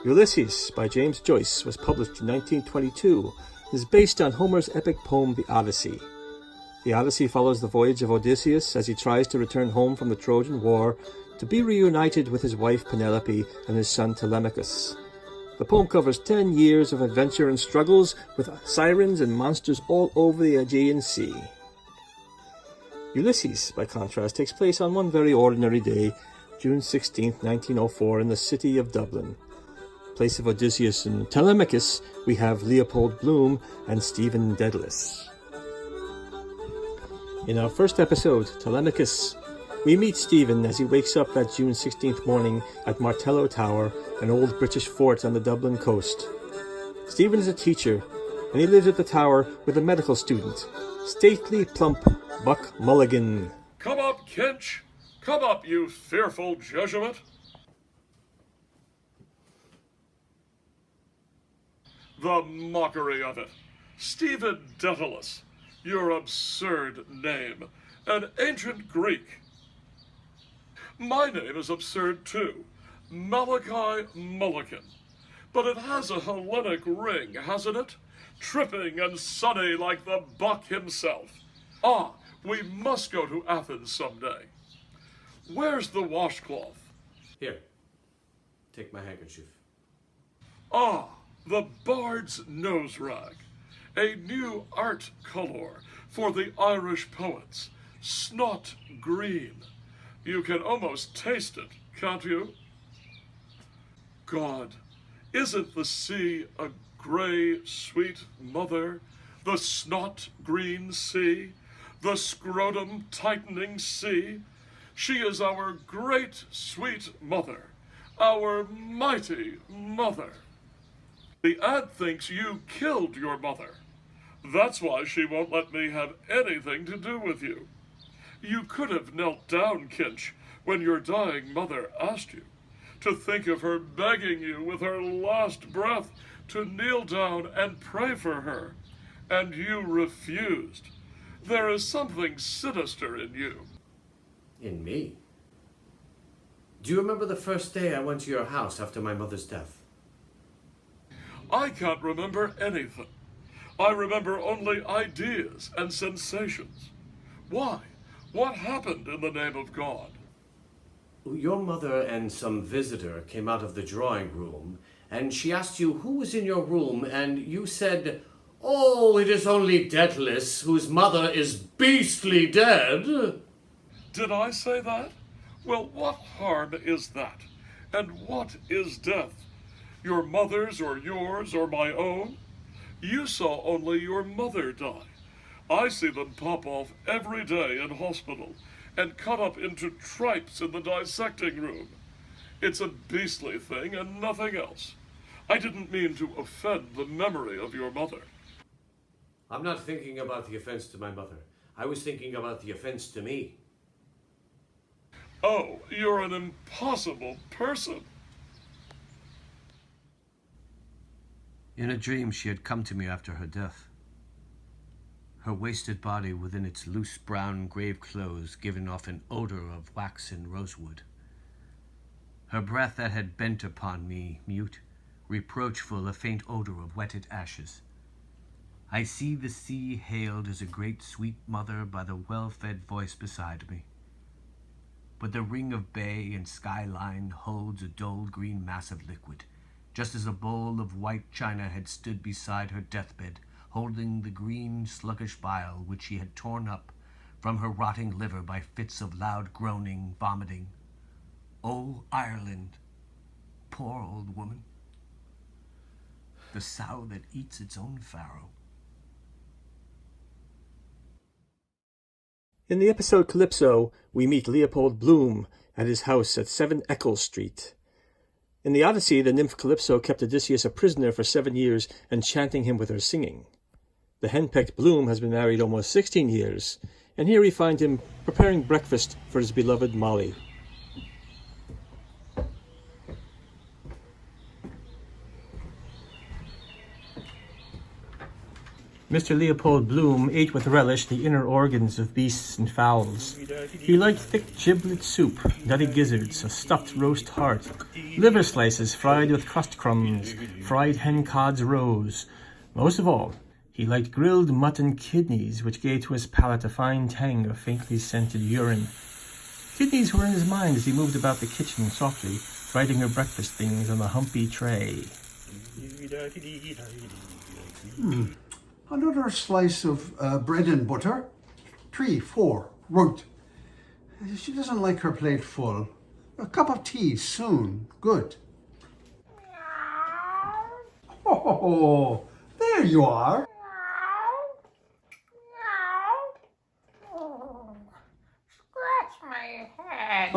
Ulysses by James Joyce was published in 1922 and is based on Homer's epic poem The Odyssey. The Odyssey follows the voyage of Odysseus as he tries to return home from the Trojan War to be reunited with his wife Penelope and his son Telemachus. The poem covers 10 years of adventure and struggles with sirens and monsters all over the Aegean Sea. Ulysses, by contrast, takes place on one very ordinary day, June 16, 1904, in the city of Dublin. In place of Odysseus and Telemachus, we have Leopold Bloom and Stephen Dedalus. In our first episode, Telemachus, we meet Stephen as he wakes up that June 16th morning at Martello Tower, an old British fort on the Dublin coast. Stephen is a teacher, and he lives at the tower with a medical student, stately, plump Buck Mulligan. Come up, Kinch! Come up, you fearful Jesuit! The mockery of it! Stephen Dedalus, your absurd name, an ancient Greek. My name is absurd too, Malachi Mulligan, but it has a Hellenic ring, hasn't it? Tripping and sunny like the Buck himself. Ah, we must go to Athens someday. Where's the washcloth? Here, take my handkerchief. Ah, the bard's nose rag, a new art color for the Irish poets, snot green. You can almost taste it, can't you? God, isn't the sea a gray, sweet mother, the snot green sea, the scrotum tightening sea? She is our great, sweet mother, our mighty mother. The aunt thinks you killed your mother. That's why she won't let me have anything to do with you. You could have knelt down, Kinch, when your dying mother asked you. To think of her begging you with her last breath to kneel down and pray for her, and you refused. There is something sinister in you. In me? Do you remember the first day I went to your house after my mother's death? I can't remember anything. I remember only ideas and sensations. Why? What happened in the name of God? Your mother and some visitor came out of the drawing room, and she asked you who was in your room, and you said, "Oh, it is only Dedalus, whose mother is beastly dead." Did I say that? Well, what harm is that? And what is death? Your mother's or yours or my own? You saw only your mother die. I see them pop off every day in hospital and cut up into tripes in the dissecting room. It's a beastly thing and nothing else. I didn't mean to offend the memory of your mother. I'm not thinking about the offense to my mother. I was thinking about the offense to me. Oh, you're an impossible person. In a dream, she had come to me after her death. Her wasted body within its loose brown grave clothes giving off an odor of wax and rosewood. Her breath that had bent upon me, mute, reproachful, a faint odor of wetted ashes. I see the sea hailed as a great sweet mother by the well-fed voice beside me. But the ring of bay and skyline holds a dull green mass of liquid, just as a bowl of white china had stood beside her deathbed, holding the green, sluggish bile which she had torn up from her rotting liver by fits of loud groaning, vomiting. Oh, Ireland, poor old woman, the sow that eats its own farrow. In the episode Calypso, we meet Leopold Bloom at his house at 7 Eccles Street. In the Odyssey, the nymph Calypso kept Odysseus a prisoner for 7 years, enchanting him with her singing. The henpecked Bloom has been married almost 16 years, and here we find him preparing breakfast for his beloved Molly. Mr. Leopold Bloom ate with relish the inner organs of beasts and fowls. He liked thick giblet soup, nutty gizzards, a stuffed roast heart, liver slices fried with crust crumbs, fried hen cod's roes. Most of all, he liked grilled mutton kidneys, which gave to his palate a fine tang of faintly scented urine. Kidneys were in his mind as he moved about the kitchen softly, writing her breakfast things on the humpy tray. Another slice of bread and butter. 3, 4, right. She doesn't like her plate full. A cup of tea soon. Good. Oh, there you are. Scratch my head.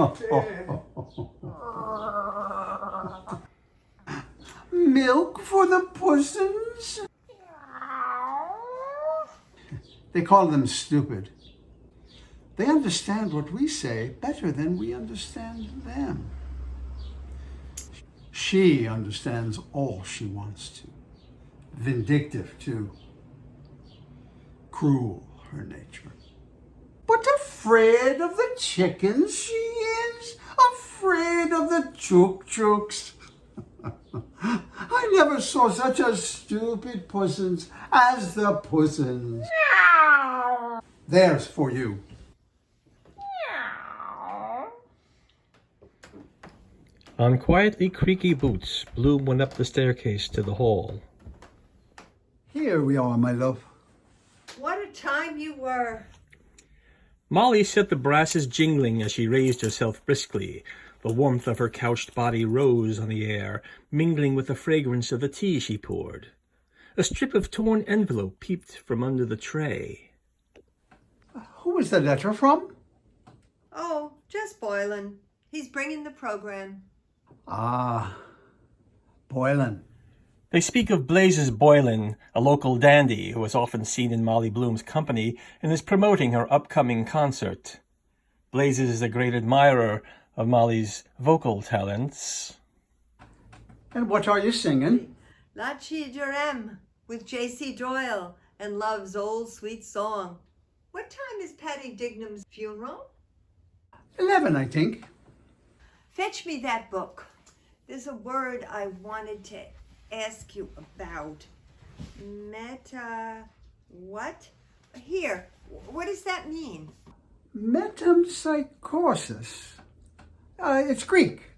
Milk for the pussins? They call them stupid. They understand what we say better than we understand them. She understands all she wants to. Vindictive, too. Cruel, her nature. But afraid of the chickens, she is. Afraid of the chook-chooks. I never saw such a stupid pussins as the pussins. There's for you. On quietly creaky boots, Bloom went up the staircase to the hall. Here we are, my love. What a time you were. Molly set the brasses jingling as she raised herself briskly. The warmth of her couched body rose on the air, mingling with the fragrance of the tea she poured. A strip of torn envelope peeped from under the tray. Who is the letter from? Oh, just Boylan. He's bringing the program. Ah, Boylan. They speak of Blazes Boylan, a local dandy who is often seen in Molly Bloom's company and is promoting her upcoming concert. Blazes is a great admirer of Molly's vocal talents. And what are you singing? La Chi Durem with J.C. Doyle and Love's Old Sweet Song. What time is Patty Dignam's funeral? 11, I think. Fetch me that book. There's a word I wanted to ask you about. What? Here. What does that mean? Metempsychosis. It's Greek.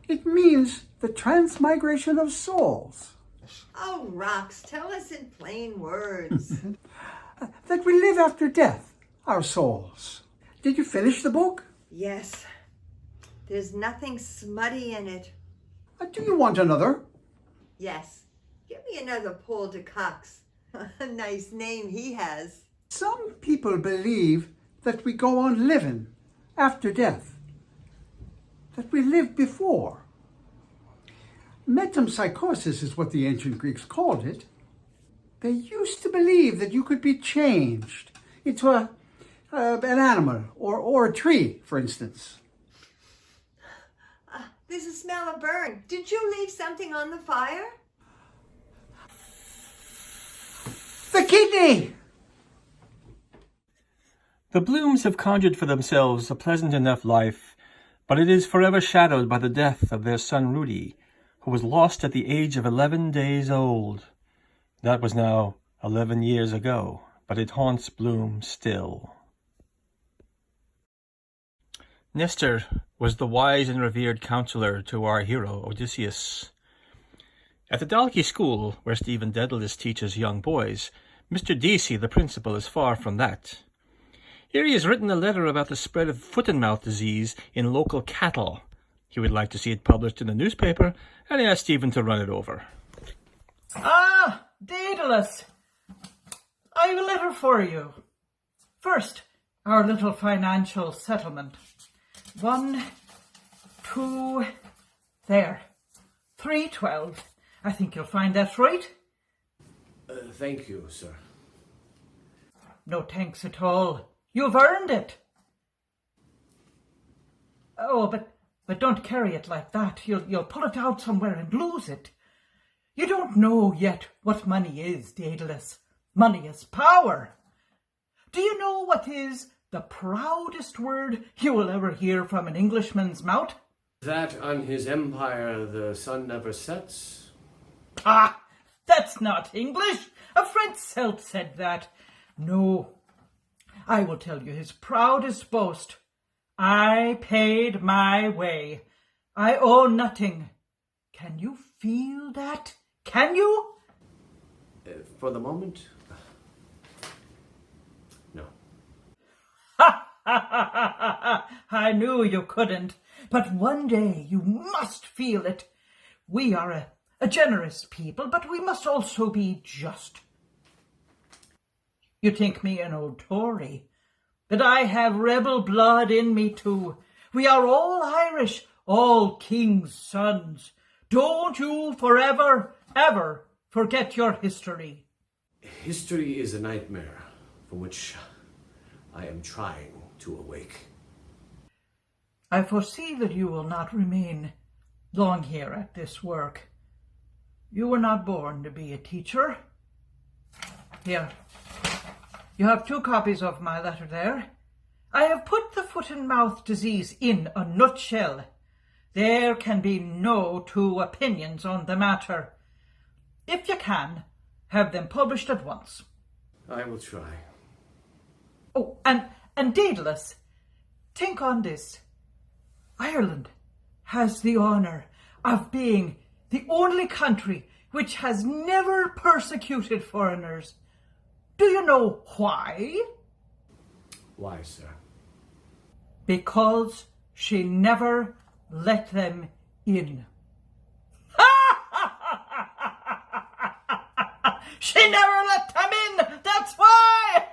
It means the transmigration of souls. Oh, Rox, tell us in plain words. That we live after death, our souls. Did you finish the book? Yes. There's nothing smutty in it. Do you want another? Yes. Give me another Paul de Cox. A nice name he has. Some people believe that we go on living after death, that we lived before. Metempsychosis is what the ancient Greeks called it. They used to believe that you could be changed into an animal or a tree, for instance. There's a smell of burn. Did you leave something on the fire? The kidney! The Blooms have conjured for themselves a pleasant enough life, but it is forever shadowed by the death of their son Rudy, who was lost at the age of 11 days old. That was now 11 years ago, but it haunts Bloom still. Nestor was the wise and revered counselor to our hero Odysseus. At the Dalkey school, where Stephen Dedalus teaches young boys, Mr. Deasy, the principal, is far from that. Here he has written a letter about the spread of foot-and-mouth disease in local cattle. He would like to see it published in the newspaper, and he asked Stephen to run it over. Ah, Daedalus, I have a letter for you. First, our little financial settlement. 1, 2, there. 312. I think you'll find that right. Thank you, sir. No thanks at all. You've earned it. Oh, but don't carry it like that. You'll pull it out somewhere and lose it. You don't know yet what money is, Daedalus. Money is power. Do you know what is the proudest word you will ever hear from an Englishman's mouth? That on his empire the sun never sets? Ah, that's not English. A French Celt said that. No, I will tell you his proudest boast. I paid my way. I owe nothing. Can you feel that? Can you? For the moment, no. Ha ha ha ha ha! I knew you couldn't. But one day you must feel it. We are a generous people, but we must also be just. You think me an old Tory, but I have rebel blood in me too. We are all Irish, all king's sons. Don't you forever, ever forget your history. History is a nightmare from which I am trying to awake. I foresee that you will not remain long here at this work. You were not born to be a teacher. Here, you have 2 copies of my letter there. I have put the foot and mouth disease in a nutshell. There can be no 2 opinions on the matter. If you can, have them published at once. I will try. Oh, and Daedalus, think on this. Ireland has the honour of being the only country which has never persecuted foreigners. Do you know why? Why, sir? Because she never let them in. She never let them in! That's why!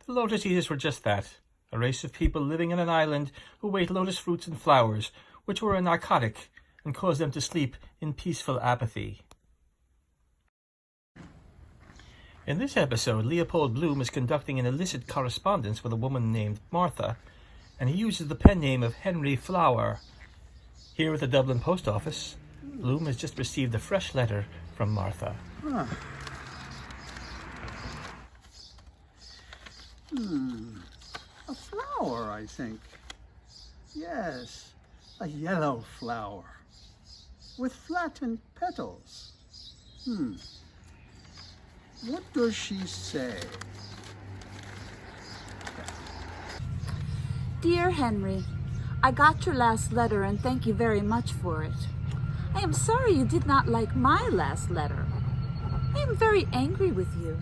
The Lotus Eaters were just that, a race of people living on an island who ate lotus fruits and flowers, which were a narcotic and caused them to sleep in peaceful apathy. In this episode, Leopold Bloom is conducting an illicit correspondence with a woman named Martha, and he uses the pen name of Henry Flower. Here at the Dublin post office, Bloom has just received a fresh letter from Martha. A flower, I think. Yes, a yellow flower with flattened petals. What does she say? Dear Henry, I got your last letter and thank you very much for it. I am sorry you did not like my last letter. I am very angry with you.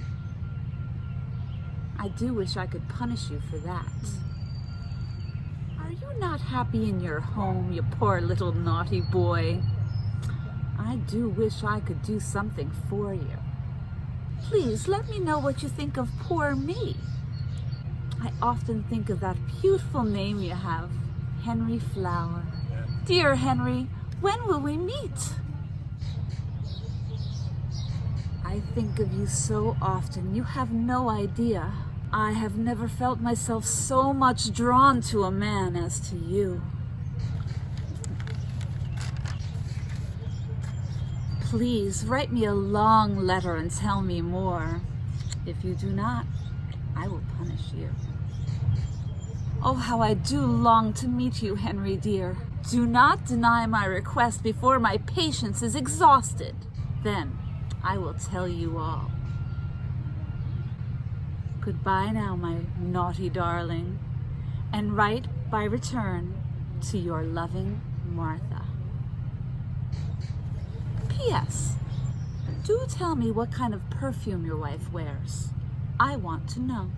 I do wish I could punish you for that. Are you not happy in your home, you poor little naughty boy? I do wish I could do something for you. Please let me know what you think of poor me. I often think of that beautiful name you have, Henry Flower. Dear Henry, when will we meet? I think of you so often, you have no idea. I have never felt myself so much drawn to a man as to you. Please write me a long letter and tell me more. If you do not, I will punish you. Oh, how I do long to meet you, Henry dear. Do not deny my request before my patience is exhausted. Then I will tell you all. Goodbye now, my naughty darling, and write by return to your loving Martha. P.S. Do tell me what kind of perfume your wife wears. I want to know.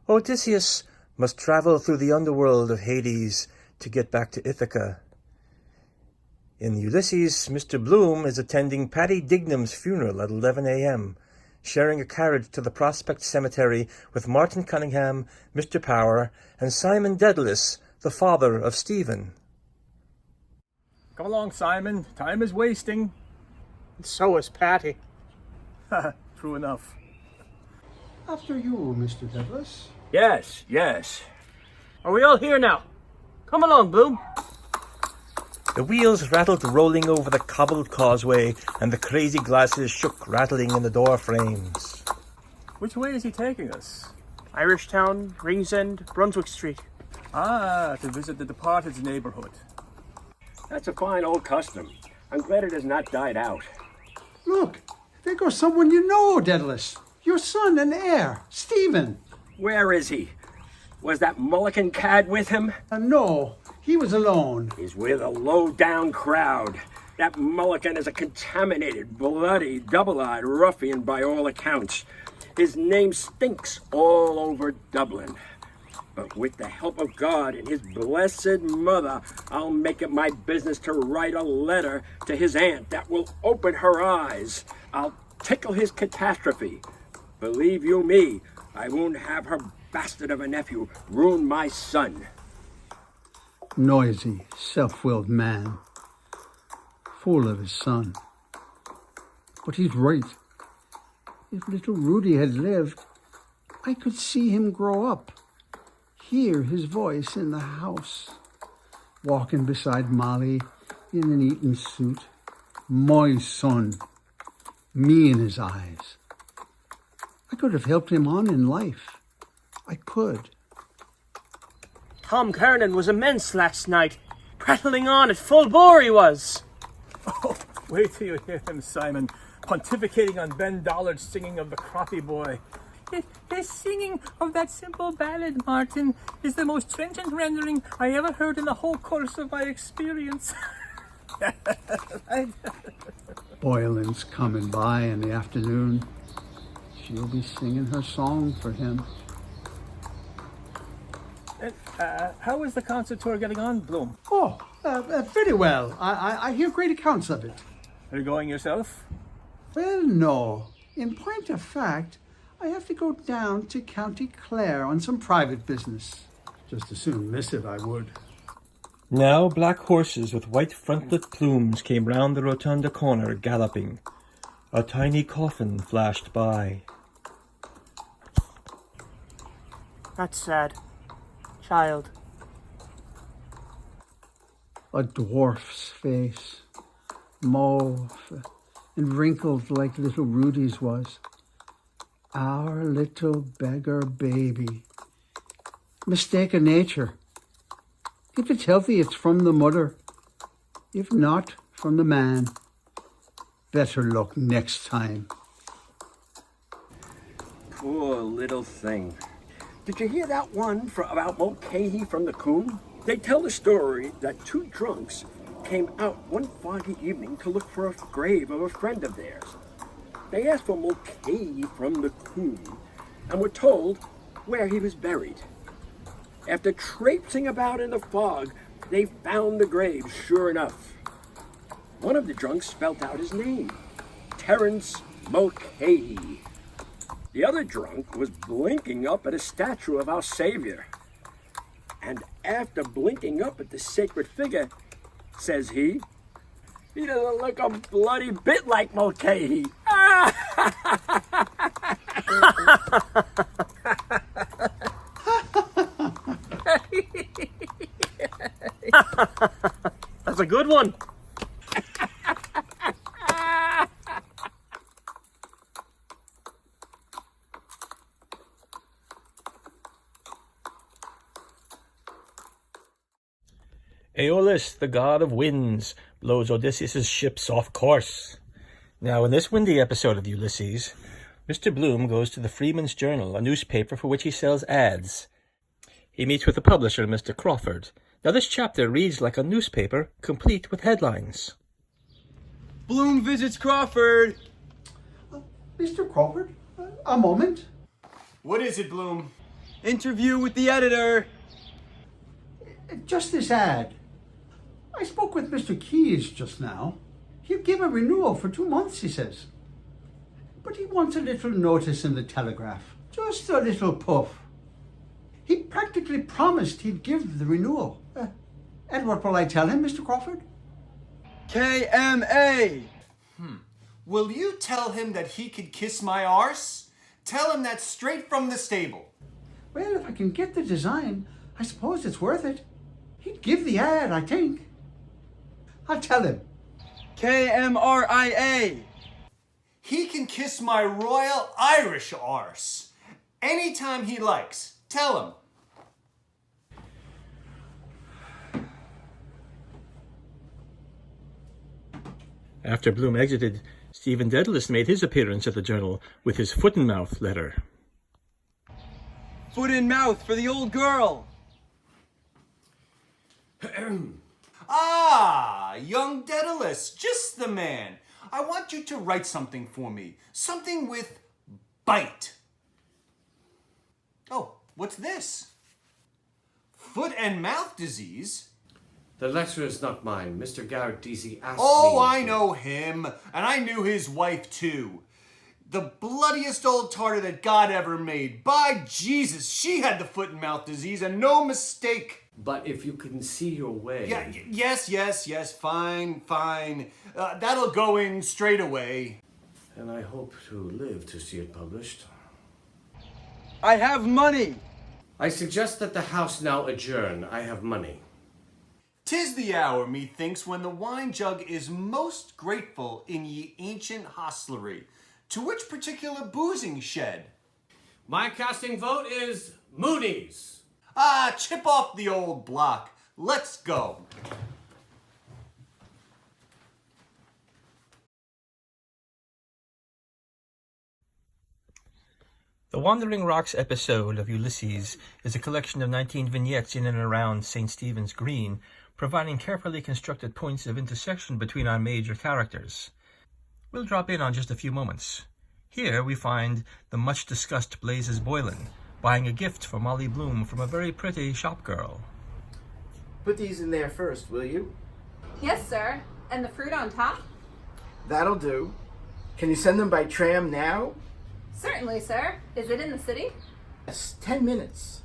Odysseus must travel through the underworld of Hades to get back to Ithaca. In Ulysses, Mr. Bloom is attending Paddy Dignam's funeral at 11 a.m., sharing a carriage to the Prospect Cemetery with Martin Cunningham, Mr. Power, and Simon Daedalus, the father of Stephen. Come along, Simon. Time is wasting. And so is Patty. True enough. After you, Mr. Douglas. Yes, yes. Are we all here now? Come along, Bloom. The wheels rattled rolling over the cobbled causeway, and the crazy glasses shook rattling in the door frames. Which way is he taking us? Irishtown, Ringsend, Brunswick Street. Ah, to visit the departed's neighborhood. That's a fine old custom. I'm glad it has not died out. Look, there goes someone you know, Daedalus. Your son and heir, Stephen. Where is he? Was that Mulligan cad with him? No, he was alone. He's with a low-down crowd. That Mulligan is a contaminated, bloody, double-eyed ruffian by all accounts. His name stinks all over Dublin. But with the help of God and his blessed mother, I'll make it my business to write a letter to his aunt that will open her eyes. I'll tickle his catastrophe. Believe you me, I won't have her bastard of a nephew ruin my son. Noisy, self-willed man. Full of his son. But he's right. If little Rudy had lived, I could see him grow up. Hear his voice in the house. Walking beside Molly in an Eton suit. My son. Me in his eyes. I could have helped him on in life. I could. Tom Kernan was immense last night. Prattling on at full bore he was. Oh, wait till you hear him, Simon, pontificating on Ben Dollard's singing of the Croppy Boy. His singing of that simple ballad, Martin, is the most trenchant rendering I ever heard in the whole course of my experience. Boylan's coming by in the afternoon. She'll be singing her song for him. How is the concert tour getting on, Bloom? Oh, very well. I hear great accounts of it. Are you going yourself? Well, no. In point of fact, I have to go down to County Clare on some private business. Just as soon miss it, I would. Now black horses with white frontlet plumes came round the rotunda corner, galloping. A tiny coffin flashed by. That's sad. Child. A dwarf's face, mauve, and wrinkled like little Rudy's was. Our little beggar baby. Mistake of nature. If it's healthy, it's from the mother. If not, from the man. Better luck next time. Poor little thing. Did you hear that one about Mulcahy from the Coombe? They tell the story that two drunks came out one foggy evening to look for a grave of a friend of theirs. They asked for Mulcahy from the Coombe and were told where he was buried. After traipsing about in the fog, they found the grave, sure enough. One of the drunks spelt out his name, Terence Mulcahy. The other drunk was blinking up at a statue of our Savior. And after blinking up at the sacred figure, says he doesn't look a bloody bit like Mulcahy. That's a good one. AEOLUS, the god of winds, blows Odysseus' ships off course. Now, in this windy episode of Ulysses, Mr. Bloom goes to the Freeman's Journal, a newspaper for which he sells ads. He meets with the publisher, Mr. Crawford. Now, this chapter reads like a newspaper, complete with headlines. Bloom visits Crawford. Mr. Crawford, a moment. What is it, Bloom? Interview with the editor. Just this ad. I spoke with Mr. Keyes just now. He'll give a renewal for 2 months, he says. But he wants a little notice in the Telegraph. Just a little puff. He practically promised he'd give the renewal. And what will I tell him, Mr. Crawford? KMA. Will you tell him that he could kiss my arse? Tell him that's straight from the stable. Well, if I can get the design, I suppose it's worth it. He'd give the ad, I think. I'll tell him. KMRIA. He can kiss my royal Irish arse. Anytime he likes. Tell him. After Bloom exited, Stephen Dedalus made his appearance at the journal with his foot-and-mouth letter. Foot in mouth for the old girl. Ah, young Dedalus, just the man. I want you to write something for me. Something with bite. Oh, what's this? Foot and mouth disease? The letter is not mine. Mr. Garrett Deasy asked me. Oh, I know him. And I knew his wife, too. The bloodiest old tartar that God ever made. By Jesus, she had the foot and mouth disease, and no mistake. But if you can see your way... Yeah, yes, fine. That'll go in straight away. And I hope to live to see it published. I have money. I suggest that the House now adjourn. I have money. 'Tis the hour, methinks, when the wine jug is most grateful in ye ancient hostlery. To which particular boozing shed? My casting vote is Mooney's. Ah, chip off the old block. Let's go. The Wandering Rocks episode of Ulysses is a collection of 19 vignettes in and around St. Stephen's Green, providing carefully constructed points of intersection between our major characters. We'll drop in on just a few moments. Here we find the much-discussed Blazes Boylan buying a gift for Molly Bloom from a very pretty shop girl. Put these in there first, will you? Yes, sir. And the fruit on top? That'll do. Can you send them by tram now? Certainly, sir. Is it in the city? Yes, 10 minutes.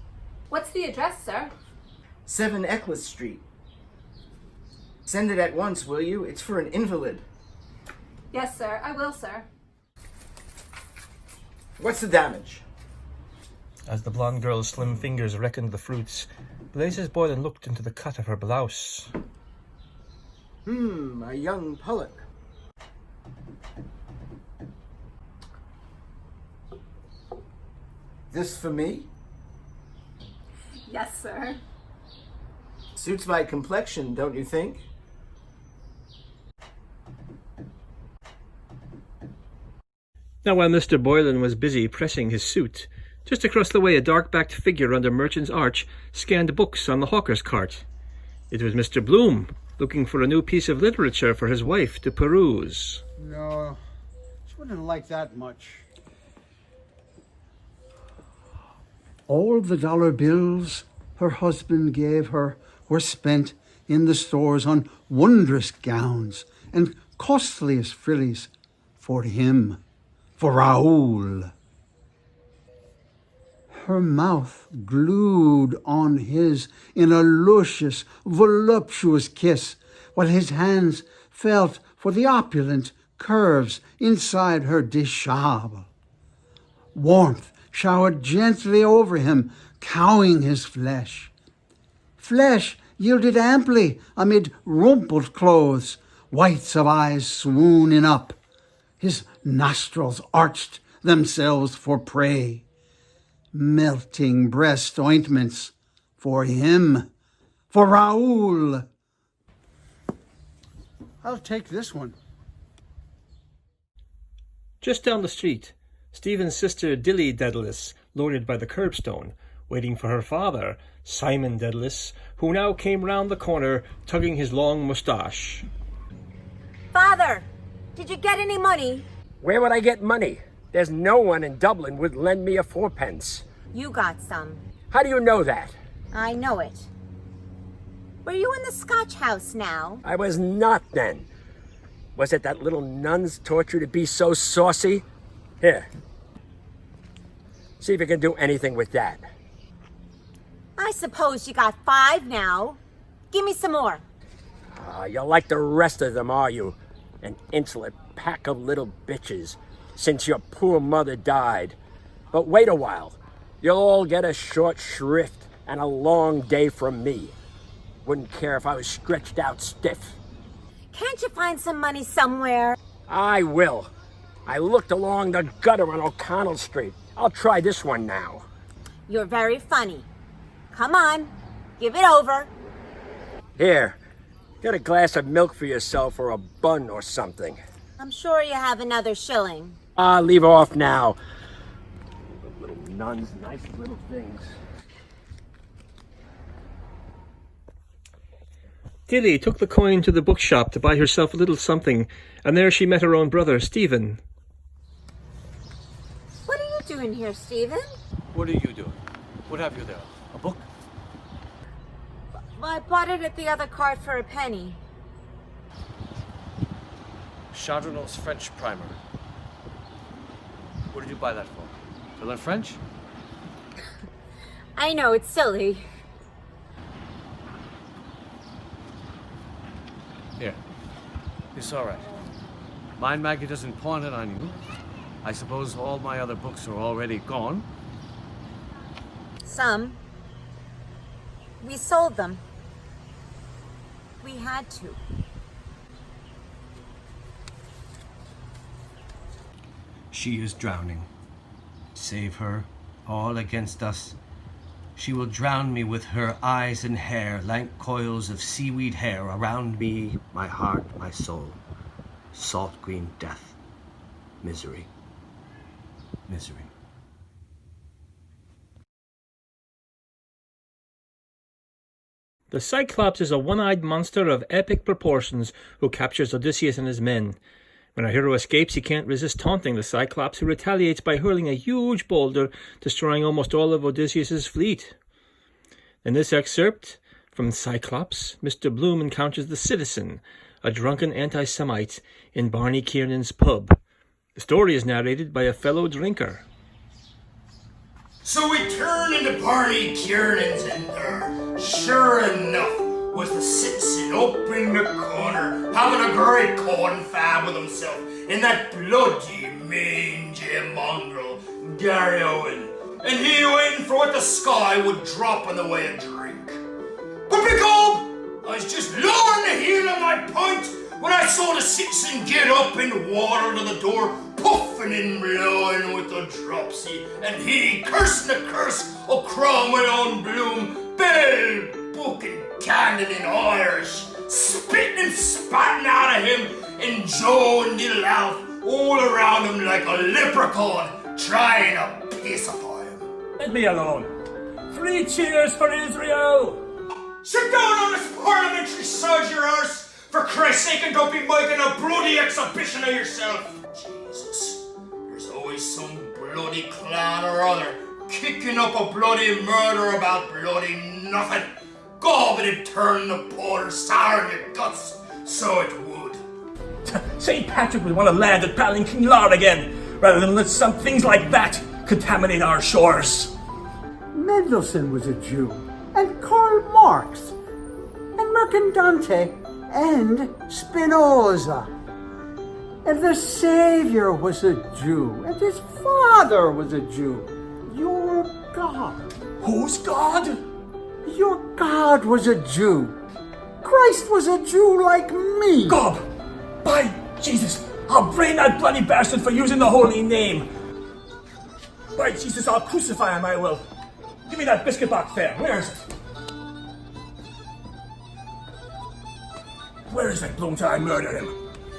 What's the address, sir? 7 ECCLES Street. Send it at once, will you? It's for an invalid. Yes, sir. I will, sir. What's the damage? As the blonde girl's slim fingers reckoned the fruits, Blazes Boylan looked into the cut of her blouse. A young pullet. This for me? Yes, sir. Suits my complexion, don't you think? Now, while Mr. Boylan was busy pressing his suit, just across the way a dark-backed figure under Merchant's Arch scanned books on the hawker's cart. It was Mr. Bloom, looking for a new piece of literature for his wife to peruse. No, she wouldn't like that much. All the dollar bills her husband gave her were spent in the stores on wondrous gowns and costliest frillies for him, for Raoul. Her mouth glued on his in a luscious, voluptuous kiss, while his hands felt for the opulent curves inside her dishabille. Warmth showered gently over him, cowing his flesh. Flesh yielded amply amid rumpled clothes, whites of eyes swooning up. His nostrils arched themselves for prey. Melting breast ointments for him, for Raoul. I'll take this one. Just down the street, Stephen's sister Dilly Dedalus loitered by the curbstone, waiting for her father, Simon Dedalus, who now came round the corner, tugging his long moustache. Father, did you get any money? Where would I get money? There's no one in Dublin would lend me a 4p. You got some. How do you know that? I know it. Were you in the Scotch house now? I was not then. Was it that little nun's torture to be so saucy? Here. See if you can do anything with that. I suppose you got 5 now. Give me some more. You're like the rest of them, are you? An insolent pack of little bitches. Since your poor mother died. But wait a while. You'll all get a short shrift and a long day from me. Wouldn't care if I was stretched out stiff. Can't you find some money somewhere? I will. I looked along the gutter on O'Connell Street. I'll try this one now. You're very funny. Come on, give it over. Here, get a glass of milk for yourself or a bun or something. I'm sure you have another shilling. Leave off now. Little nuns, nice little things. Tilly took the coin to the bookshop to buy herself a little something, and there she met her own brother, Stephen. What are you doing here, Stephen? What are you doing? What have you there? A book? I bought it at the other cart for a penny. Chardonnay's French primer. What did you buy that for? To learn French? I know, it's silly. Here. It's all right. Mind Maggie doesn't pawn it on you. I suppose all my other books are already gone. Some. We sold them. We had to. She is drowning. Save her, all against us. She will drown me with her eyes and hair, lank coils of seaweed hair around me, my heart, my soul. Salt green death. Misery. Misery. The Cyclops is a one-eyed monster of epic proportions who captures Odysseus and his men. When our hero escapes, he can't resist taunting the Cyclops, who retaliates by hurling a huge boulder, destroying almost all of Odysseus's fleet. In this excerpt from Cyclops, Mr. Bloom encounters the Citizen, a drunken anti-Semite, in Barney Kiernan's pub. The story is narrated by a fellow drinker. So we turn into Barney Kiernan's, and there, sure enough, was the Citizen up in the corner, having a great confab with himself in that bloody mangy mongrel, Gary Owen, and he waiting for what the sky would drop in the way of drink. But begob, I was just lowering the heel of my pint when I saw the Citizen get up and waddle to the door, puffing and blowing with the dropsy, and he cursing the curse of Cromwell on Bloom, bell, book, and cannon in Irish, spitting and spatting out of him, and Joe and little Alf all around him like a leprechaun, trying to pacify him. Let me alone. 3 cheers for Israel! Sit down on this parliamentary sod, your arse, for Christ's sake, and don't be making a bloody exhibition of yourself. Jesus, there's always some bloody clown or other kicking up a bloody murder about bloody nothing. God, it'd turn the porter sour in your guts, so it would. St. Patrick would want to land at King Lard again, rather than let some things like that contaminate our shores. Mendelssohn was a Jew, and Karl Marx, and Mercandante, and Spinoza. And the Savior was a Jew, and his father was a Jew. Your God. Whose God? Your God was a Jew. Christ was a Jew like me. God! By Jesus, I'll brain that bloody bastard for using the holy name. By Jesus, I'll crucify him, I will. Give me that biscuit box there. Where is it? Where is that Bloom till I murder him?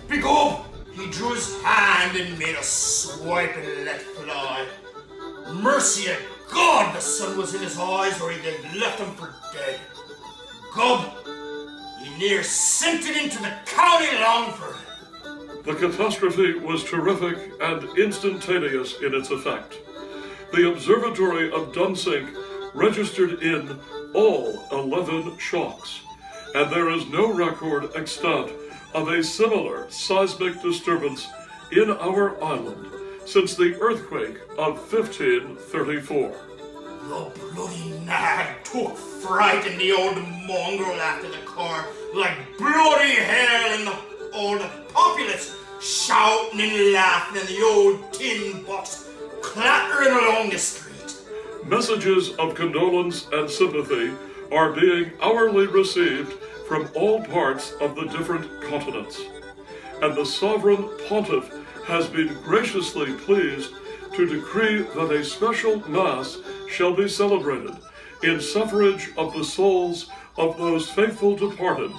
Begob, he drew his hand and made a swipe and let fly. Mercy of God, the sun was in his eyes, or he'd have left him for dead. Gob, he near sent it into the county Longford. The catastrophe was terrific and instantaneous in its effect. The observatory of Dunsink registered in all 11 shocks, and there is no record extant of a similar seismic disturbance in our island since the earthquake of 1534. The bloody nag took fright in the old mongrel after the car, like bloody hell, and all the populace shouting and laughing in the old tin box clattering along the street. Messages of condolence and sympathy are being hourly received from all parts of the different continents, and the sovereign pontiff has been graciously pleased to decree that a special mass shall be celebrated in suffrage of the souls of those faithful departed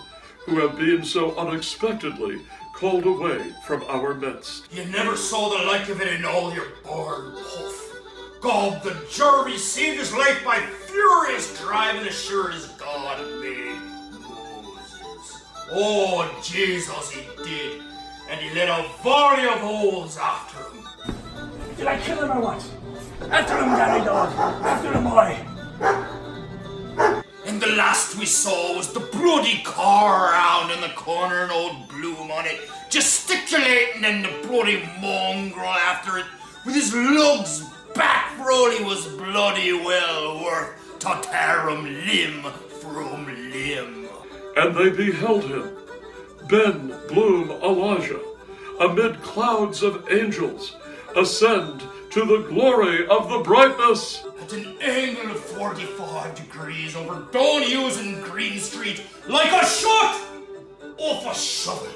who have been so unexpectedly called away from our midst. You never saw the like of it in all your born puff. God, the Jarvey saved his life by furious driving as sure as God made Moses. Oh, Jesus, he did. And he let a volley of holes after him. Did I kill him or what? After him, Daddy Dog! After him, boy! And the last we saw was the bloody car around in the corner and old Bloom on it, gesticulating and the bloody mongrel after it, with his lugs back for all he was bloody well worth to tear him limb from limb. And they beheld him, Ben Bloom Elijah, amid clouds of angels, ascend to the glory of the brightness. At an angle of 45 degrees over Don Hughes and Green Street, like a shot off a shovel.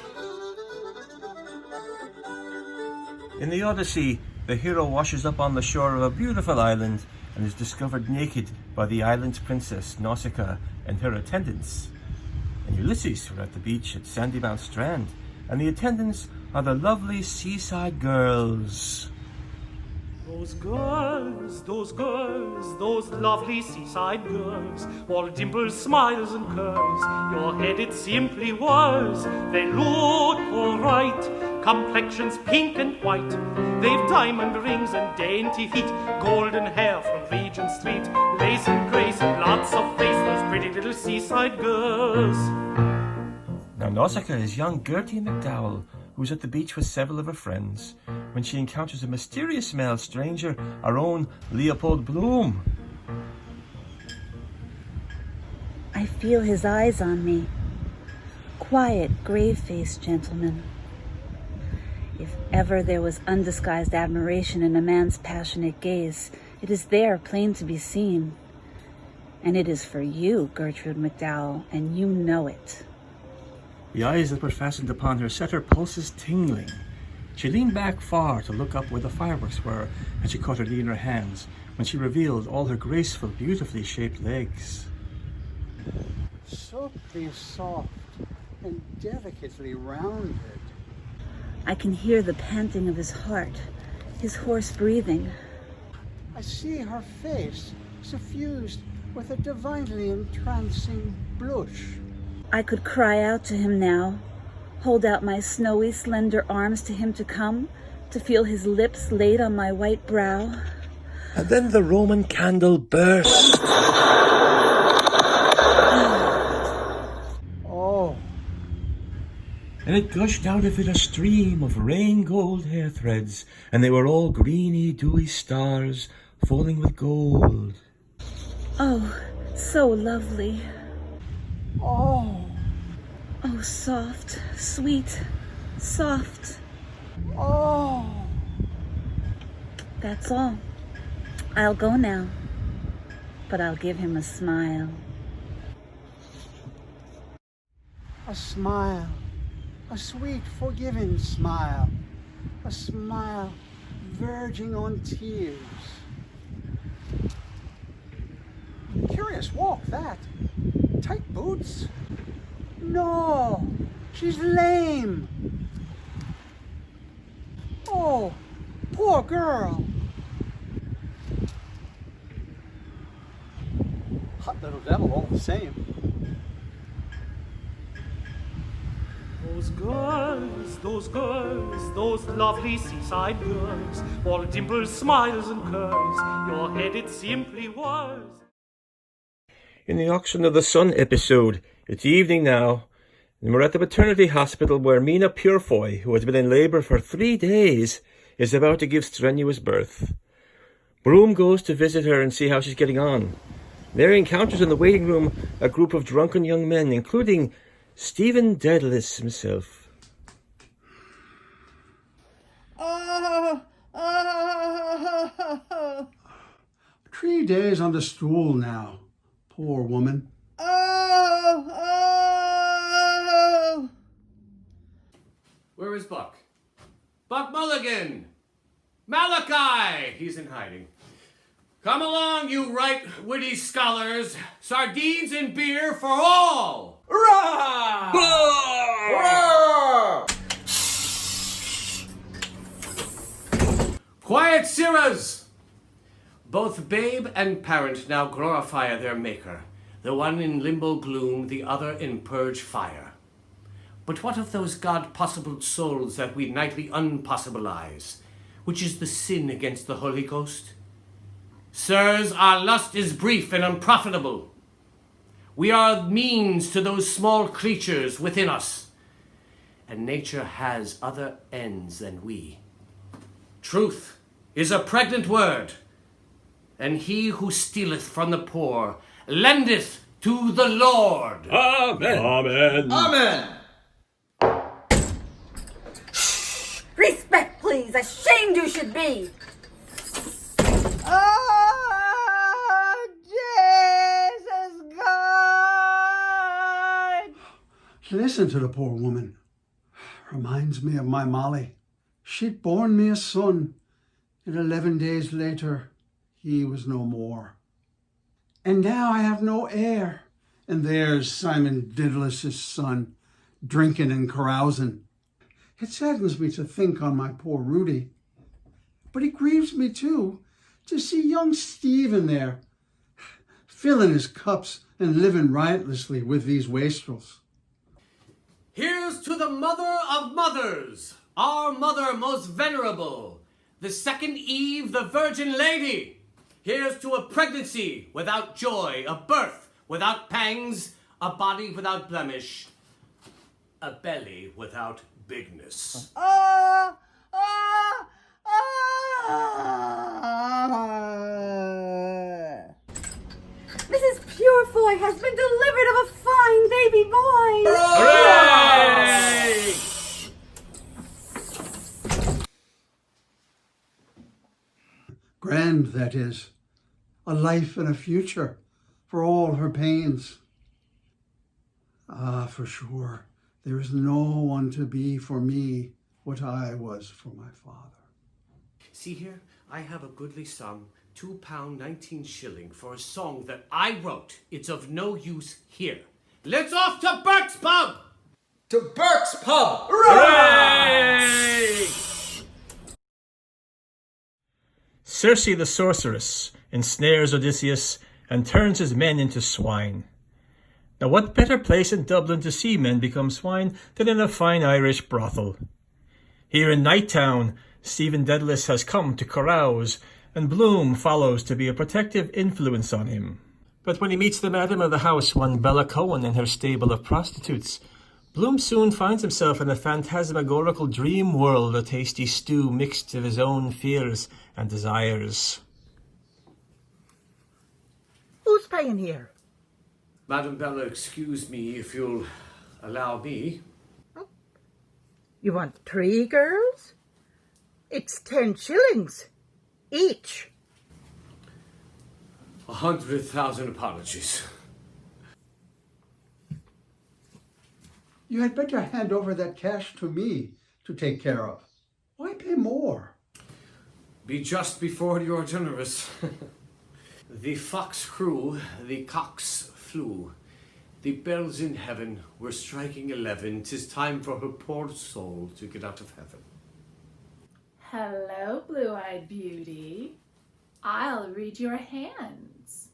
In the Odyssey, the hero washes up on the shore of a beautiful island and is discovered naked by the island's princess Nausicaa and her attendants. In Ulysses, we're at the beach at Sandymount Strand, and the attendants are the lovely seaside girls. Those girls, those lovely seaside girls, all dimples, smiles and curves, your head it simply whirls. They look all right, complexions pink and white. They've diamond rings and dainty feet, golden hair from Regent Street, lace and grace and lots of face, those pretty little seaside girls. Now Nausicaa is young Gertie McDowell, who's at the beach with several of her friends, when she encounters a mysterious male stranger, our own Leopold Bloom. I feel his eyes on me. Quiet, grave-faced gentleman. If ever there was undisguised admiration in a man's passionate gaze, it is there, plain to be seen. And it is for you, Gertrude McDowell, and you know it. The eyes that were fastened upon her set her pulses tingling. She leaned back far to look up where the fireworks were, and she caught her knee in her hands when she revealed all her graceful, beautifully shaped legs. Softly soft and delicately rounded. I can hear the panting of his heart, his hoarse breathing. I see her face suffused with a divinely entrancing blush. I could cry out to him now, hold out my snowy, slender arms to him to come, to feel his lips laid on my white brow. And then the Roman candle burst. Oh. And it gushed out of it a stream of rain-gold hair threads, and they were all greeny, dewy stars, falling with gold. Oh, so lovely. Oh. Oh, soft, sweet, soft. Oh. That's all. I'll go now, but I'll give him a smile. A smile. A sweet, forgiving smile. A smile verging on tears. Curious walk, that. Tight boots? No, she's lame. Oh, poor girl. Hot little devil all the same. Those lovely seaside girls, all dimples, smiles and curves, your head it simply whirls. In the Auction of the Sun episode, it's evening now, and we're at the maternity hospital where Mina Purefoy, who has been in labour for 3 days, is about to give strenuous birth. Broom goes to visit her and see how she's getting on. There he encounters in the waiting room a group of drunken young men, including Stephen Dedalus himself. 3 days on the stool now. Poor woman. Oh! Where is Buck? Buck Mulligan! Malachi! He's in hiding. Come along, you right witty scholars. Sardines and beer for all! Hurrah! Hurrah! Quiet, sirras! Both babe and parent now glorify their maker, the one in limbo gloom, the other in purge fire. But what of those God-possible souls that we nightly unpossibilize, which is the sin against the Holy Ghost? Sirs, our lust is brief and unprofitable. We are means to those small creatures within us, and nature has other ends than we. Truth is a pregnant word, and he who stealeth from the poor lendeth to the Lord. Amen. Amen. Amen. Respect, please. Ashamed you should be. Oh, Jesus God! Listen to the poor woman. Reminds me of my Molly. She'd borne me a son, and 11 days later, he was no more. And now I have no heir, and there's Simon Didless's son, drinking and carousing. It saddens me to think on my poor Rudy, but it grieves me too to see young Stephen there, filling his cups and living riotously with these wastrels. Here's to the mother of mothers, our mother most venerable, the second Eve, the Virgin Lady. Here's to a pregnancy without joy, a birth without pangs, a body without blemish, a belly without bigness. Mrs. Purefoy has been delivered of a fine baby boy. Hooray! Grand, that is. A life and a future for all her pains. Ah, for sure, there is no one to be for me what I was for my father. See here, I have a goodly sum, £2.19 for a song that I wrote. It's of no use here. Let's off to Burke's Pub! To Burke's Pub! Hooray! Circe the sorceress ensnares Odysseus and turns his men into swine. Now what better place in Dublin to see men become swine than in a fine Irish brothel? Here in Night Town, Stephen Dedalus has come to carouse, and Bloom follows to be a protective influence on him. But when he meets the madam of the house, one Bella Cohen and her stable of prostitutes, Bloom soon finds himself in a phantasmagorical dream world, a tasty stew mixed of his own fears and desires. Who's paying here? Madam Bella, excuse me if you'll allow me. You want 3 girls? It's 10 shillings each. 100,000 apologies. You had better hand over that cash to me to take care of. Why pay more? Be just before you're generous. The fox crew, the cocks flew. The bells in heaven were striking 11. 'Tis time for her poor soul to get out of heaven. Hello, blue-eyed beauty. I'll read your hands.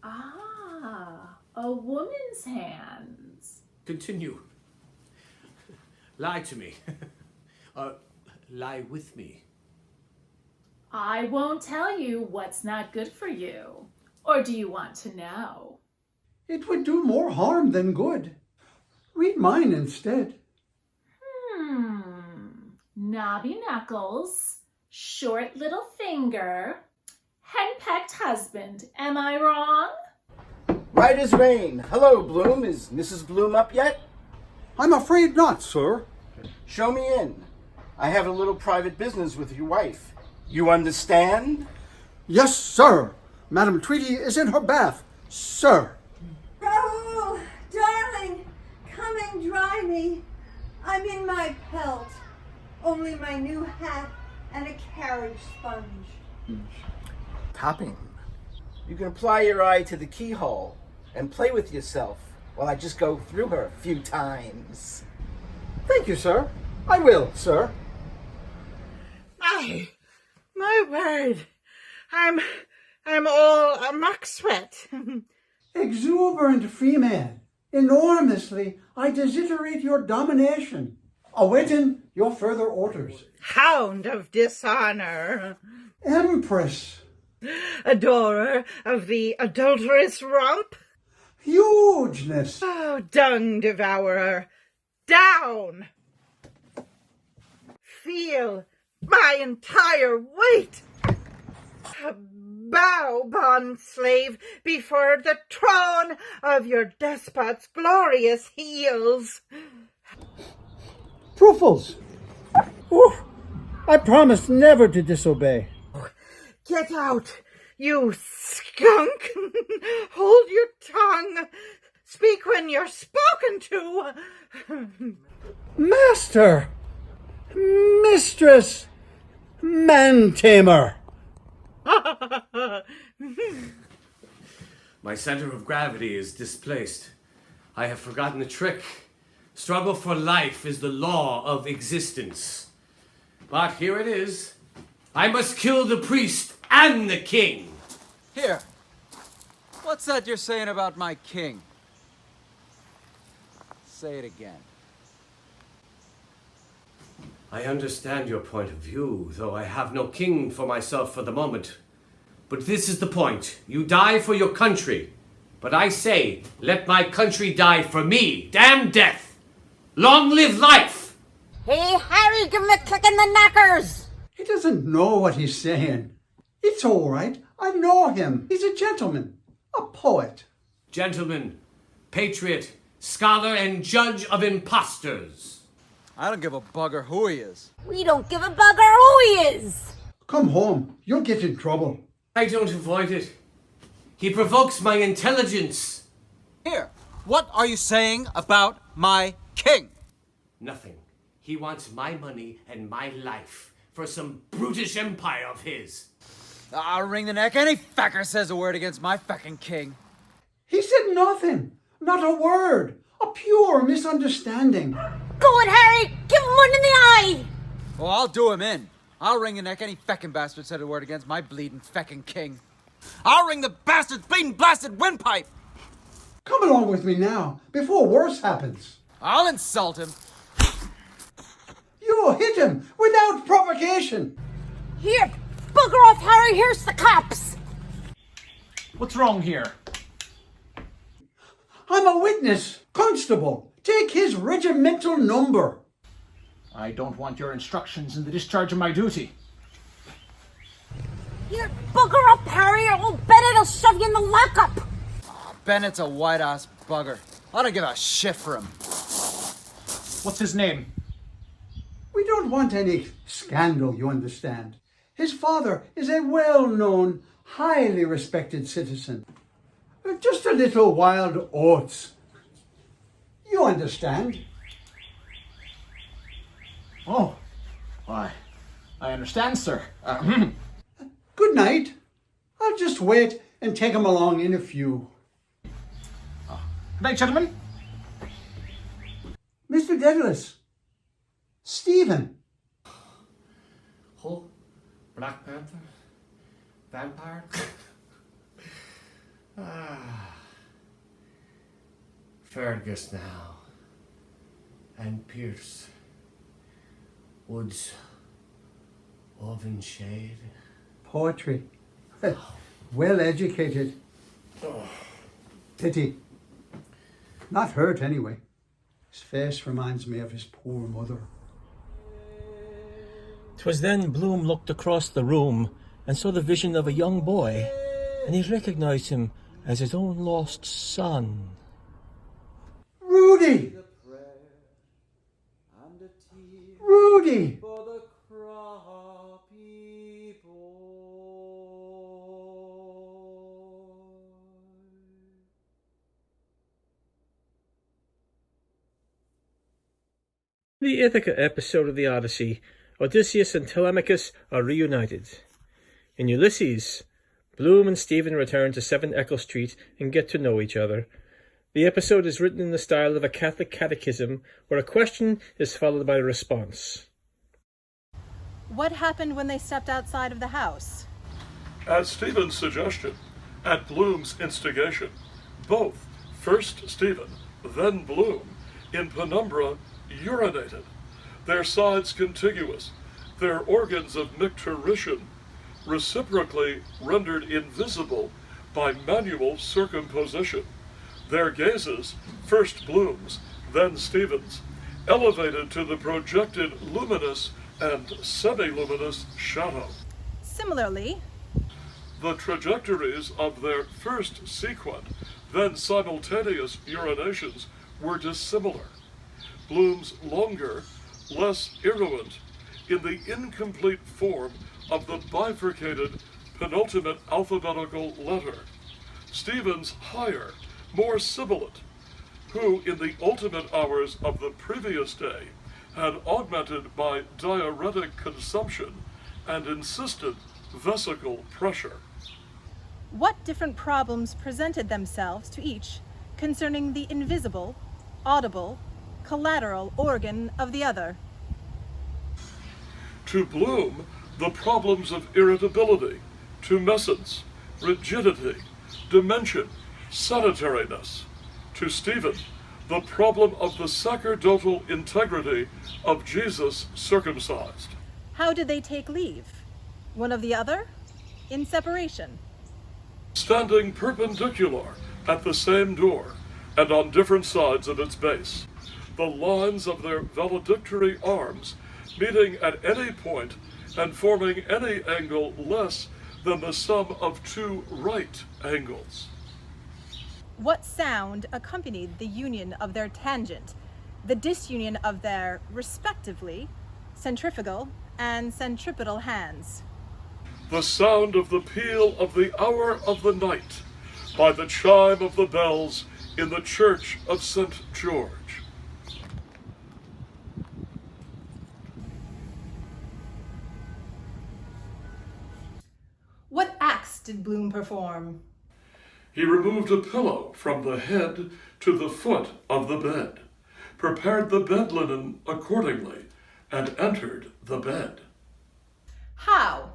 Ah, a woman's hands. Continue. Lie to me. Lie with me. I won't tell you what's not good for you. Or do you want to know? It would do more harm than good. Read mine instead. Knobby knuckles, short little finger, henpecked husband. Am I wrong? Right as rain. Hello, Bloom. Is Mrs. Bloom up yet? I'm afraid not, sir. Show me in. I have a little private business with your wife. You understand? Yes, sir. Madame Tweety is in her bath, sir. Raoul, darling, come and dry me. I'm in my pelt. Only my new hat and a carriage sponge. Topping. You can apply your eye to the keyhole and play with yourself while I just go through her a few times. Thank you, sir. I will, sir. My word. I'm all a muck sweat. Exuberant female, enormously I desiderate your domination, awaiting your further orders. Hound of dishonor. Empress. Adorer of the adulterous romp. Hugeness. Oh, dung devourer. Down. Feel my entire weight. Bow, bond slave, before the throne of your despot's glorious heels. Truffles. Oof. I promise never to disobey. Get out, you skunk. Hold your tongue. Speak when you're spoken to. Master. Mistress. Man-tamer. My center of gravity is displaced. I have forgotten the trick. Struggle for life is the law of existence. But here it is. I must kill the priest and the king. Here. What's that you're saying about my king? Say it again. I understand your point of view, though I have no king for myself for the moment. But this is the point. You die for your country. But I say, let my country die for me. Damn death! Long live life! Hey, Harry, give him a kick in the knackers! He doesn't know what he's saying. It's all right. I know him. He's a gentleman. A poet. Gentleman, patriot, scholar, and judge of impostors. I don't give a bugger who he is. We don't give a bugger who he is! Come home. You'll get in trouble. I don't avoid it. He provokes my intelligence. Here, what are you saying about my king? Nothing. He wants my money and my life for some brutish empire of his. I'll wring the neck any fecker says a word against my feckin' king. He said nothing. Not a word. A pure misunderstanding. Go on, Harry! Give him one in the eye! Oh, I'll do him in. I'll wring the neck any feckin' bastard said a word against my bleeding feckin' king. I'll wring the bastard's bleeding blasted windpipe! Come along with me now, before worse happens. I'll insult him. You hit him without provocation. Here, bugger off, Harry. Here's the cops. What's wrong here? I'm a witness. Constable, take his regimental number. I don't want your instructions in the discharge of my duty. Here, bugger up, Harry, or we'll bet it'll shove you in the lockup. Bennett's a white-ass bugger. I don't give a shit for him. What's his name? We don't want any scandal, you understand. His father is a well-known, highly respected citizen. Just a little wild oats. You understand? Oh, why, I understand, sir. Good night. I'll just wait and take him along in a few. Good night, gentlemen. Mr. Daedalus. Stephen. Hulk? Black Panther? Vampire? Fergus now. And Pierce. Woods. Oven shade. Poetry. Well educated. Pity. Not hurt anyway. His face reminds me of his poor mother. 'Twas then Bloom looked across the room and saw the vision of a young boy, and he recognized him as his own lost son. Rudy! Rudy! The Ithaca episode of the Odyssey, Odysseus and Telemachus are reunited. In Ulysses, Bloom and Stephen return to 7 Eccles Street and get to know each other. The episode is written in the style of a Catholic catechism, where a question is followed by a response. What happened when they stepped outside of the house? At Stephen's suggestion, at Bloom's instigation, both, first Stephen, then Bloom, in penumbra, urinated, their sides contiguous, their organs of micturition reciprocally rendered invisible by manual circumposition, their gazes, first Bloom's, then Stephen's, elevated to the projected luminous and semi-luminous shadow. Similarly, the trajectories of their first sequent, then simultaneous urinations were dissimilar. Bloom's longer, less irruent, in the incomplete form of the bifurcated penultimate alphabetical letter. Stephen's higher, more sibilant, who in the ultimate hours of the previous day had augmented by diuretic consumption and insistent vesical pressure. what different problems presented themselves to each concerning the invisible, audible, collateral organ of the other? To Bloom, the problems of irritability, tumescence, rigidity, dimension, sedentariness. To Stephen, the problem of the sacerdotal integrity of Jesus circumcised. How did they take leave? One of the other? In separation? Standing perpendicular at the same door and on different sides of its base, the lines of their valedictory arms meeting at any point and forming any angle less than the sum of two right angles. What sound accompanied the union of their tangent, the disunion of their, respectively, centrifugal and centripetal hands? The sound of the peal of the hour of the night by the chime of the bells in the church of St. George. What acts did Bloom perform? He removed a pillow from the head to the foot of the bed, prepared the bed linen accordingly, and entered the bed. How?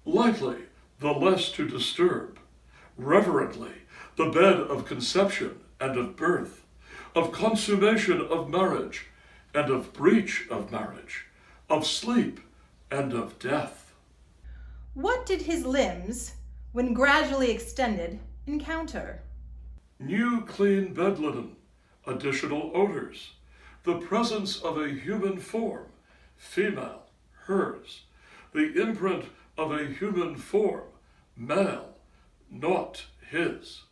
Lightly, the less to disturb. Reverently, the bed of conception and of birth, of consummation of marriage and of breach of marriage, of sleep and of death. What did his limbs, when gradually extended, encounter? New clean bed linen, additional odors, the presence of a human form, female, hers, the imprint of a human form, male, not his.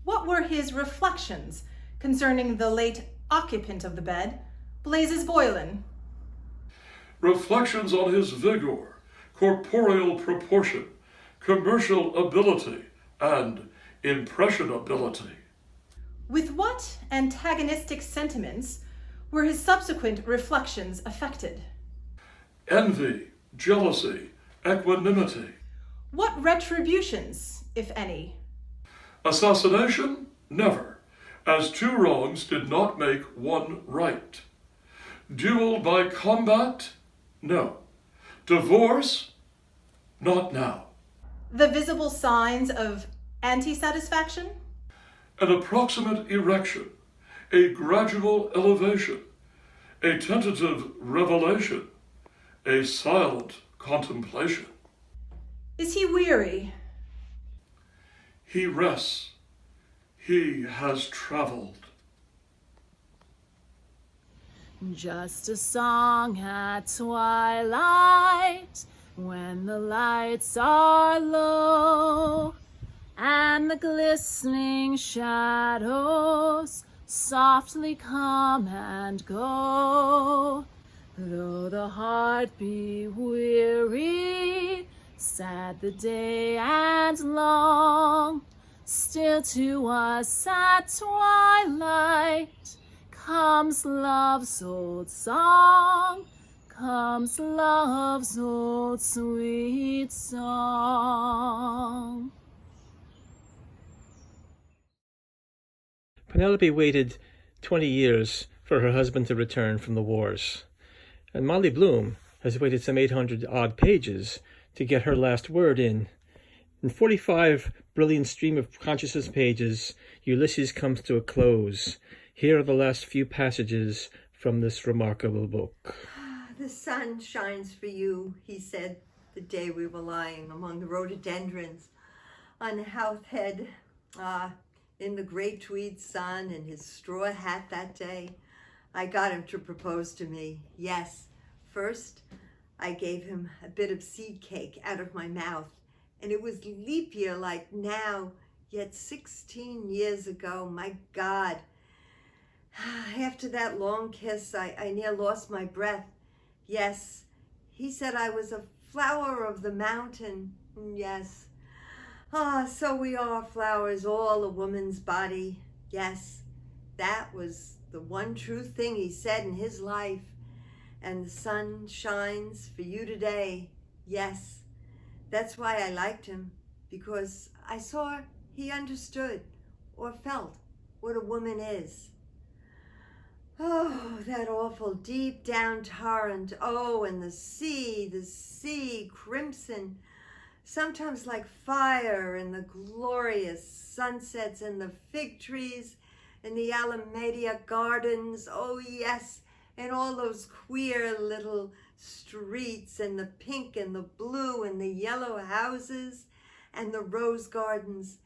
What were his reflections concerning the late occupant of the bed, Blazes Boylan? Reflections on his vigor, corporeal proportion, commercial ability, and impressionability. With what antagonistic sentiments were his subsequent reflections affected? Envy, jealousy, equanimity. What retributions, if any? Assassination? Never, as two wrongs did not make one right. Duel by combat? No. Divorce? Not now. The visible signs of anti-satisfaction? An approximate erection, a gradual elevation, a tentative revelation, a silent contemplation. Is he weary? He rests. He has traveled. Just a song at twilight, when the lights are low, and the glistening shadows softly come and go. Though the heart be weary, sad the day and long, still to us at twilight come comes love's old song, comes love's old sweet song. Penelope waited 20 years for her husband to return from the wars, and Molly Bloom has waited some 800-odd pages to get her last word in. In 45 brilliant stream of consciousness pages, Ulysses comes to a close. Here are the last few passages from this remarkable book. The sun shines for you, he said, the day we were lying among the rhododendrons on Howth Head. In the great tweed sun and his straw hat that day, I got him to propose to me. Yes, first I gave him a bit of seed cake out of my mouth, and it was leap year like now, yet 16 years ago, my God. After that long kiss, I near lost my breath. Yes, he said I was a flower of the mountain. Yes. So we are flowers, all a woman's body. Yes, that was the one true thing he said in his life. And the sun shines for you today. Yes, that's why I liked him, because I saw he understood or felt what a woman is. Oh, that awful deep down torrent. Oh, and the sea, crimson, sometimes like fire, and the glorious sunsets and the fig trees and the Alameda gardens. Oh, yes, and all those queer little streets and the pink and the blue and the yellow houses and the rose gardens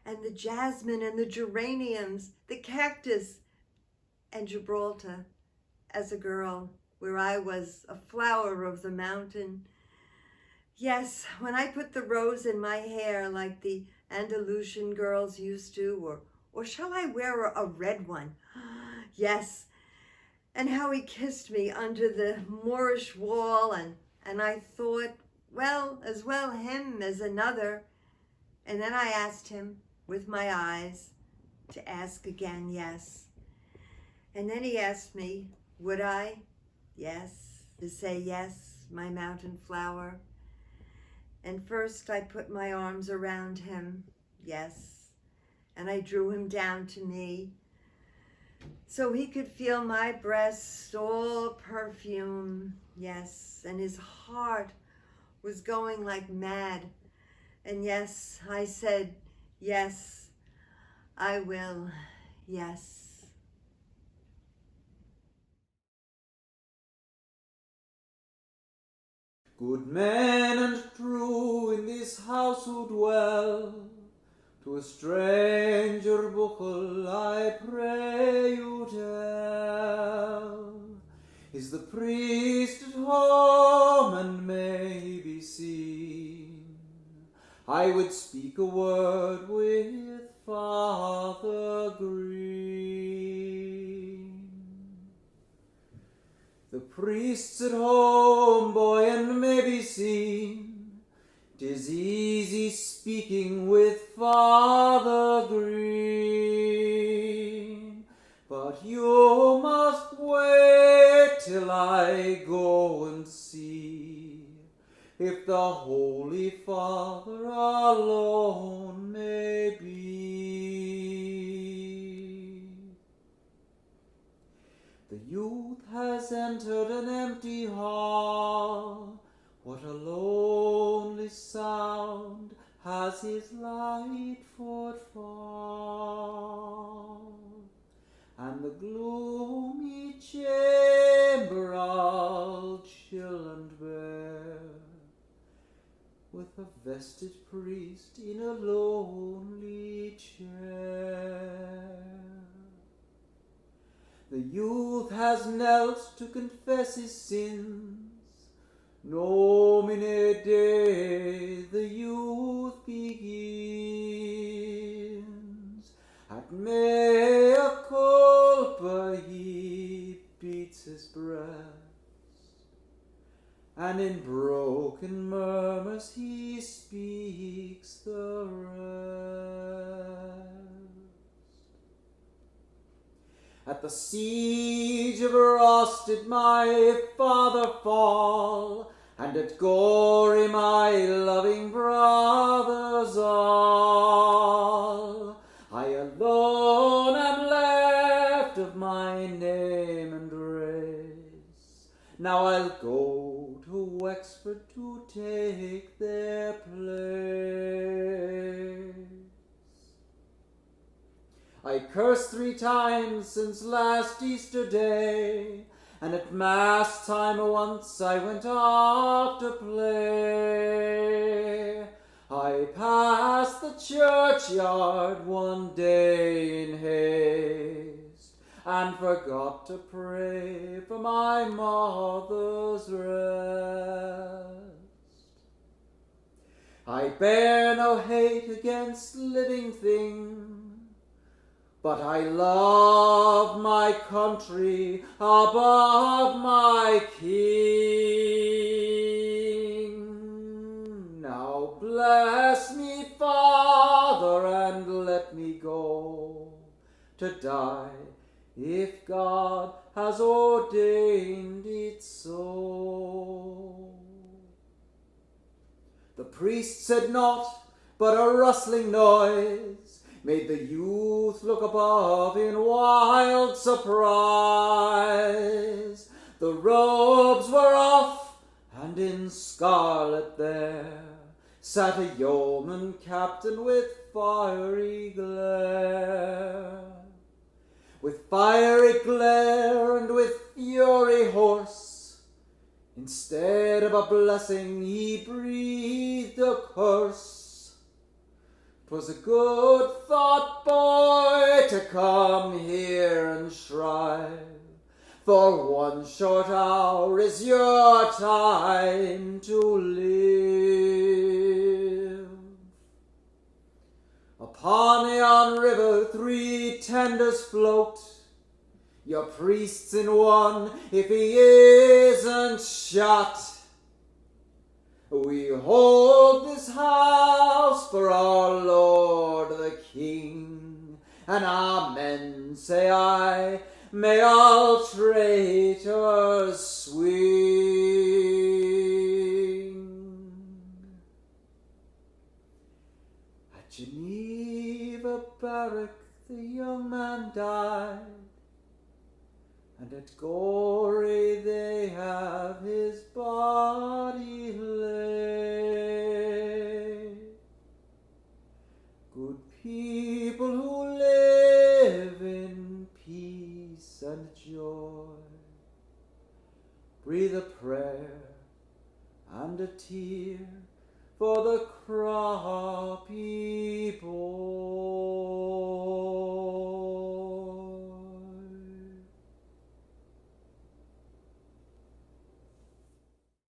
and the jasmine and the geraniums, the cactus, and Gibraltar as a girl, where I was a flower of the mountain. Yes, when I put the rose in my hair like the Andalusian girls used to, or shall I wear a red one? Yes, and how he kissed me under the Moorish wall, and I thought, well, as well him as another. And then I asked him with my eyes to ask again, yes. And then he asked me, would I? Yes, to say yes, my mountain flower. And first I put my arms around him, yes, and I drew him down to me so he could feel my breast all perfume, yes, and his heart was going like mad. And yes, I said, yes, I will, yes. Good men and true in this house who dwell, to a stranger buckle I pray you tell. Is the priest at home and may he be seen? I would speak a word with Father Green. The priest's at home, boy, and may be seen. 'Tis easy speaking with Father Green, but you must wait till I go and see if the Holy Father alone may be. The youth has entered an empty hall. What a lonely sound has his light footfall. And the gloomy chamber all chill and bare, with a vested priest in a lonely chair. The youth has knelt to confess his sins. Nomine Dei, the youth begins. At mea culpa he beats his breast, and in broken murmurs he speaks the rest. At the siege of Ross did my father fall, and at Gory my loving brothers all. I alone am left of my name and race. Now I'll go to Wexford to take their place. I cursed 3 times since last Easter day, and at Mass time once I went off to play. I passed the churchyard one day in haste, and forgot to pray for my mother's rest. I bear no hate against living things, but I love my country above my king. Now bless me, Father, and let me go to die, if God has ordained it so. The priest said naught, but a rustling noise made the youth look above in wild surprise. The robes were off, and in scarlet there sat a yeoman captain with fiery glare. With fiery glare and with fury hoarse, instead of a blessing he breathed a curse. 'Twas a good thought, boy, to come here and shrive, for 1 short hour is your time to live. Upon yon river 3 tenders float, your priest's in one if he isn't shot. We hold this house for our Lord the King, and amen say I, may all traitors swing. At Geneva barrack the young man died, and at Gory they have his body laid. Good people who live in peace and joy, breathe a prayer and a tear for the croppy